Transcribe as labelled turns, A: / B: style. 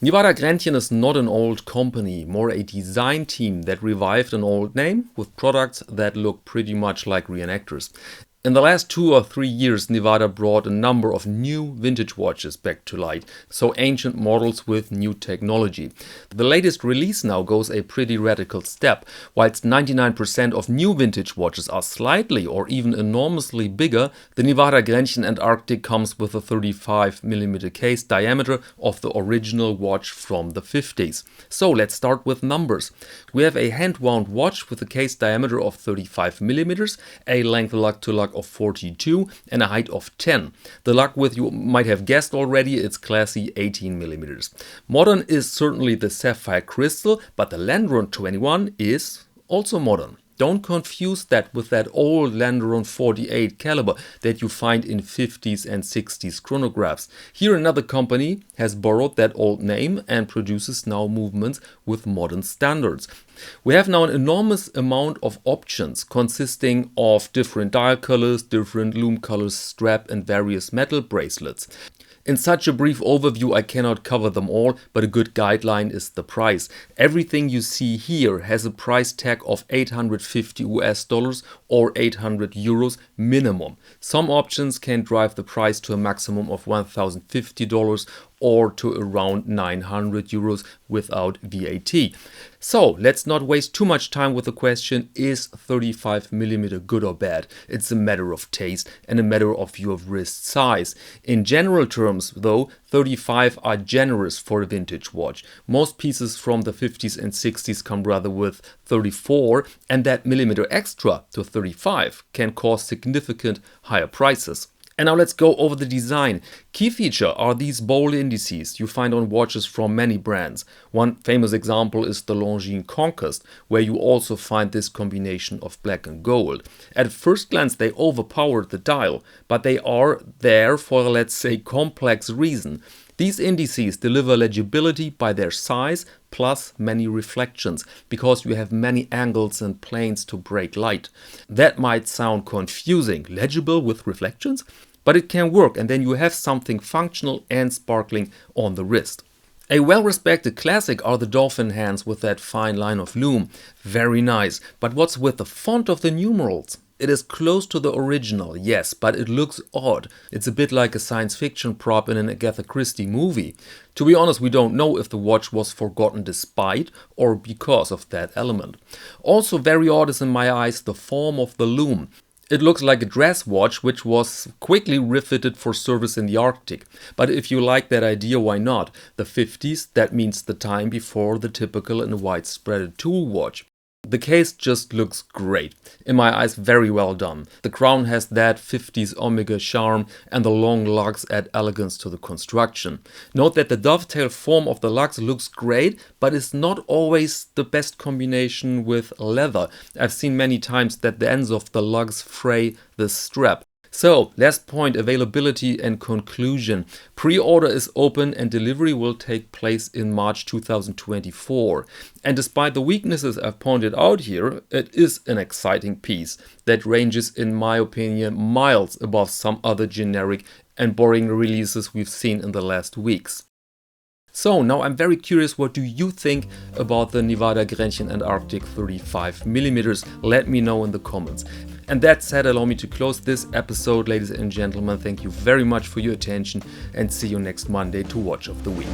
A: Nivada Grenchen is not an old company, more a design team that revived an old name with products that look pretty much like reenactors. In the last 2 or 3 years, Nivada brought a number of new vintage watches back to light, so ancient models with new technology. The latest release now goes a pretty radical step. Whilst 99% of new vintage watches are slightly or even enormously bigger, the Nivada Grenchen Antarctic comes with a 35mm case diameter of the original watch from the 50s. So let's start with numbers. We have a hand-wound watch with a case diameter of 35mm, a length lug-to-lug of 42 and a height of 10. The lug width, you might have guessed already, it's classy 18mm. Modern is certainly the sapphire crystal, but the Landeron 21 is also modern. Don't confuse that with that old Landeron 48 caliber that you find in 50s and 60s chronographs. Here another company has borrowed that old name and produces now movements with modern standards. We have now an enormous amount of options consisting of different dial colors, different lume colors, strap and various metal bracelets. In such a brief overview I cannot cover them all, but a good guideline is the price. Everything you see here has a price tag of 850 US dollars or 800 euros minimum. Some options can drive the price to a maximum of $1,050 or to around 900 euros without VAT. So let's not waste too much time with the question, is 35mm good or bad? It's a matter of taste and a matter of your wrist size. In general terms though, 35 are generous for a vintage watch. Most pieces from the 50s and 60s come rather with 34, and that millimeter extra to 35 can cause significant higher prices. And now let's go over the design. Key feature are these bowl indices you find on watches from many brands. One famous example is the Longines Conquest, where you also find this combination of black and gold. At first glance they overpower the dial, but they are there for, let's say, complex reason. These indices deliver legibility by their size plus many reflections, because you have many angles and planes to break light. That might sound confusing, legible with reflections? But it can work, and then you have something functional and sparkling on the wrist. A well-respected classic are the dolphin hands with that fine line of lume. Very nice. But what's with the font of the numerals? It is close to the original, yes, but it looks odd. It's a bit like a science fiction prop in an Agatha Christie movie. To be honest, we don't know if the watch was forgotten despite or because of that element. Also very odd is in my eyes the form of the lume. It looks like a dress watch which was quickly refitted for service in the Arctic. But if you like that idea, why not? The 50s, that means the time before the typical and widespread tool watch. The case just looks great. In my eyes, very well done. The crown has that 50s Omega charm and the long lugs add elegance to the construction. Note that the dovetail form of the lugs looks great, but is not always the best combination with leather. I've seen many times that the ends of the lugs fray the strap. So, last point, availability and conclusion. Pre-order is open and delivery will take place in March 2024. And despite the weaknesses I've pointed out here, it is an exciting piece that ranges, in my opinion, miles above some other generic and boring releases we've seen in the last weeks. So now I'm very curious, what do you think about the Nivada Grenchen Antarctic 35mm? Let me know in the comments. And that said, allow me to close this episode, ladies and gentlemen. Thank you very much for your attention and see you next Monday to Watch of the Week.